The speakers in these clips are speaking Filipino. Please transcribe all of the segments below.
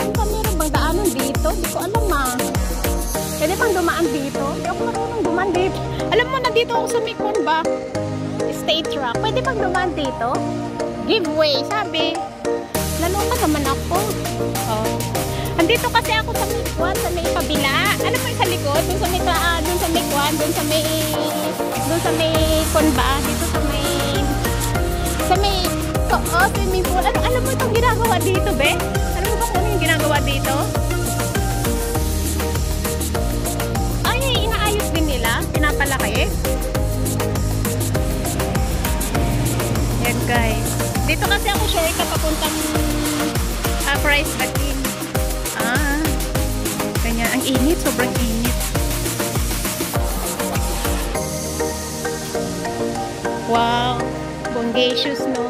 Meron bang daanan dito? Hindi ko alam Pwede bang dumaan dito? Hindi ako marunong dumaan dito. Alam mo, nandito ako sa Mikon ba? State track. Pwede bang dumaan dito? Giveaway, sabi. Naloka naman ako. Oh. Andito kasi ako sa Mikwan, sa may kabila. Ano pa yung sa likod? Doon sa may Mikwan, doon sa may Konba, dito sa may swimming pool. Alam mo itong ginagawa dito, be? Alam mo ba kung ano yung ginagawa dito? Ay, inaayos din nila. Pinapalaki. Yan, guys. Dito kasi ako shortcut papuntang Price Batin. Kanya. Ang init. Sobrang init. Wow. Bongacious, no?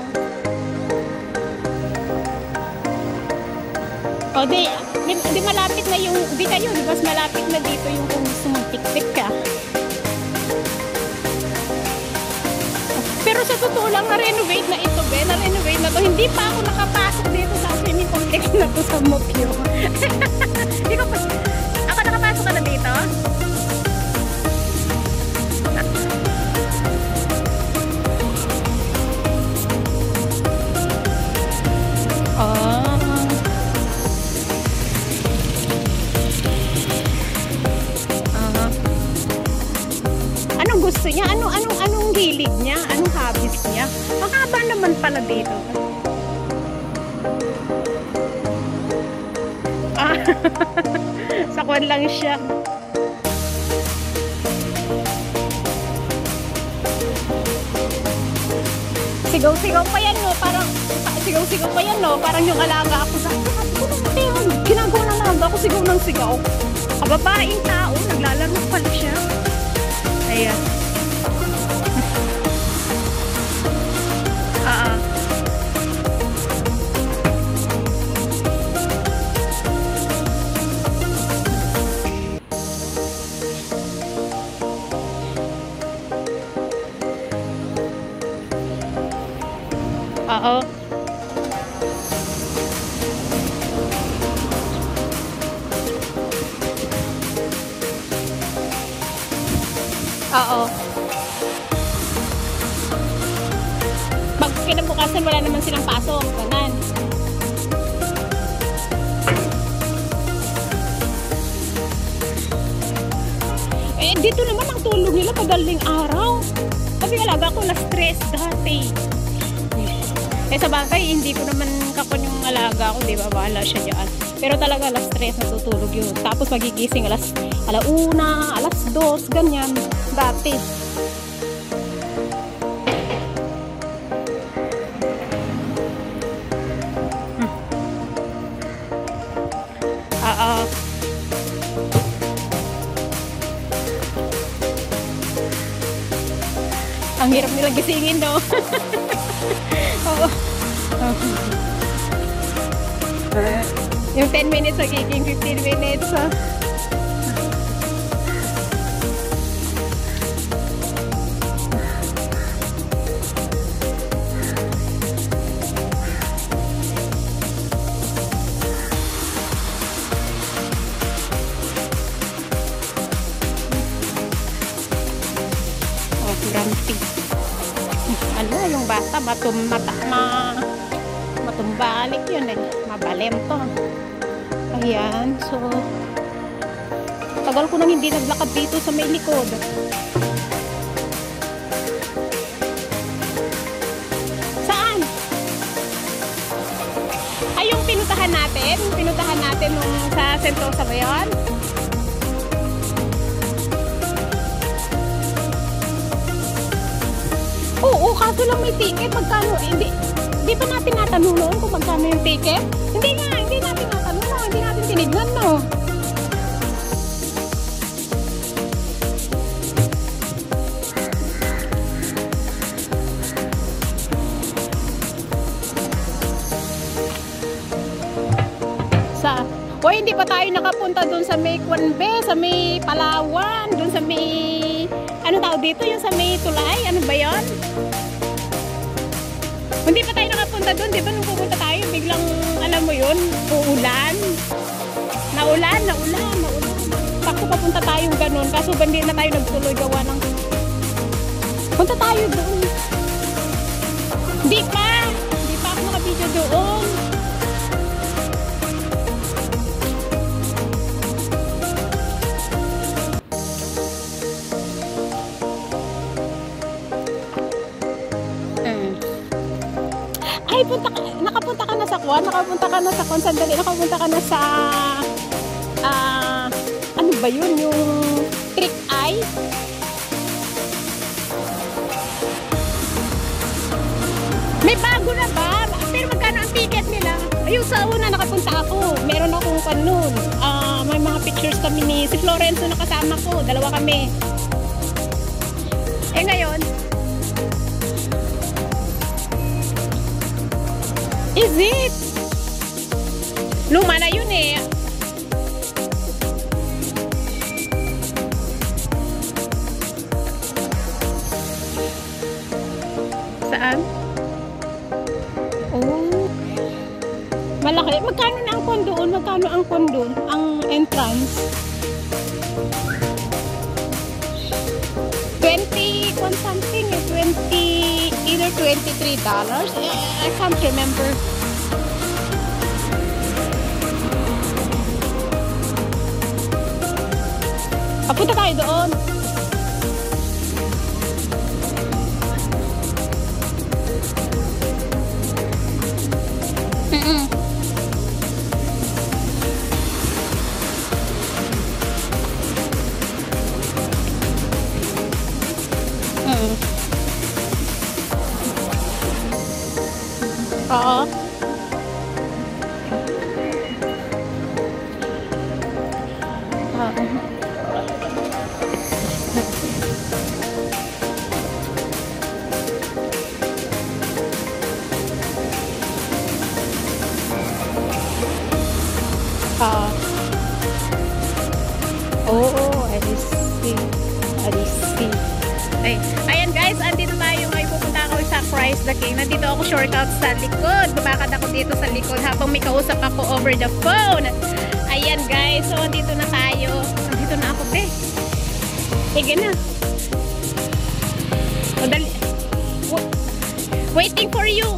O, di malapit na yung, di mas malapit na dito yung kung gusto mong tik-tik ka. Pero sa totoo lang, na-renovate na ito, be. Na-renovate na to. Hindi pa ako nakapasok dito sa swimming complex na to sa Mokyo. Ako nakapasok ka na dito? Anong gusto niya? Anong hilig niya? Anong hobbies niya? Ang haba naman pala dito. Sakwan lang siya. Sigaw-sigaw pa yan, no? Sigaw-sigaw pa yan, no? Parang yung alaga ako sa ginagawa ng alaga ako, sigaw ng sigaw. Kababaing tao, naglalaro pala siya. Ayan. Oo. Oo. Pag kinabukasan wala naman silang pasok, ganan. Dito naman ang tulog nila madaling araw. Kasi alaga ko na-stress dati. Sa bagay, hindi ko naman kakon yung alaga ko, di ba? Bahala siya dyan. Pero talaga, na-stress, natutulog yun. Tapos magigising alauna, 2:00, ganyan. Dati. Ang hirap nila gisingin, no? Oo. Yung 10 minutes magiging 15 minutes. Yung bata matumbalik yun mabalento. Ayan, so tagal ko nang hindi naglakad dito sa may likod. Saan? Ay, yung pinutahan natin nung sa Sentosa ba yun? Oo, kaso lang may ticket. Magkano? Hindi pa natin natanong noon kung magkano yung ticket. Hindi natin natanong. Hindi natin tinignan, no? O, hindi pa tayo nakapunta doon sa may Kwanbe, sa may Palawan, doon sa may ano tawag dito, yung sa may tulay, ano ba yun? Hindi pa tayo nakapunta doon, di ba nung pupunta tayo, biglang, alam mo yun, uulan. Naulan. Sakto papunta tayong ganun. Kaso hindi na tayo nagtuloy gawa ng... Punta tayo doon. Hindi pa ako nakabidyo doon. Ay, nakapunta ka na sa Kwan? Nakapunta ka na sa Kwan? Sandali, nakapunta ka na sa ano ba yun? Yung Trick Eye? May bago na ba? Pero magkano ang ticket nila? Ayun, sa una nakapunta ako. Meron akong Kwan nun. May mga pictures kami ni si Florenzo na kasama ko. Dalawa kami. Eh ngayon, is it? Luma na yun eh. Saan? Oh. Malaki. Magkano na ang kondoon? Magkano ang kondoon? Ang entrance? 20 something. 20, either $23. I can't remember. Papunta tayo doon. Oo. Oo, I see. Ay, ayan guys, andito tayo ngayon. Pupunta ako sa Christ the King. Nandito ako shortcut sa likod. Babakad ako dito sa likod habang may kausap ako over the phone. Ayan guys, so andito na tayo. Andito na ako, be. Sige na. Madali. Waiting for you.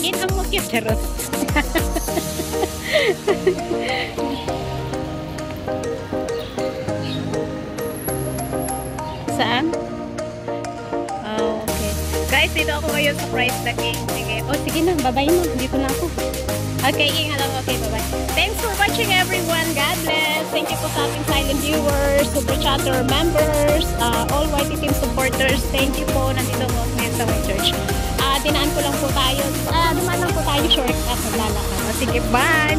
In ang mukit. Charot. Saan? Oh, okay. Guys, dito ako ngayon sa Christ the King. Sige. Oh, sige na. Bye-bye na. Dito na ako. Okay, ingat ako. Okay, bye-bye. Thanks for watching everyone. God bless. Thank you po sa ating silent viewers, super chatter members, all YT team supporters. Thank you po. Nandito ako ngayon sa my church. Dinaan ko lang po tayo. Dumaan lang po tayo shortcut. Naglalakad. Sige, bye.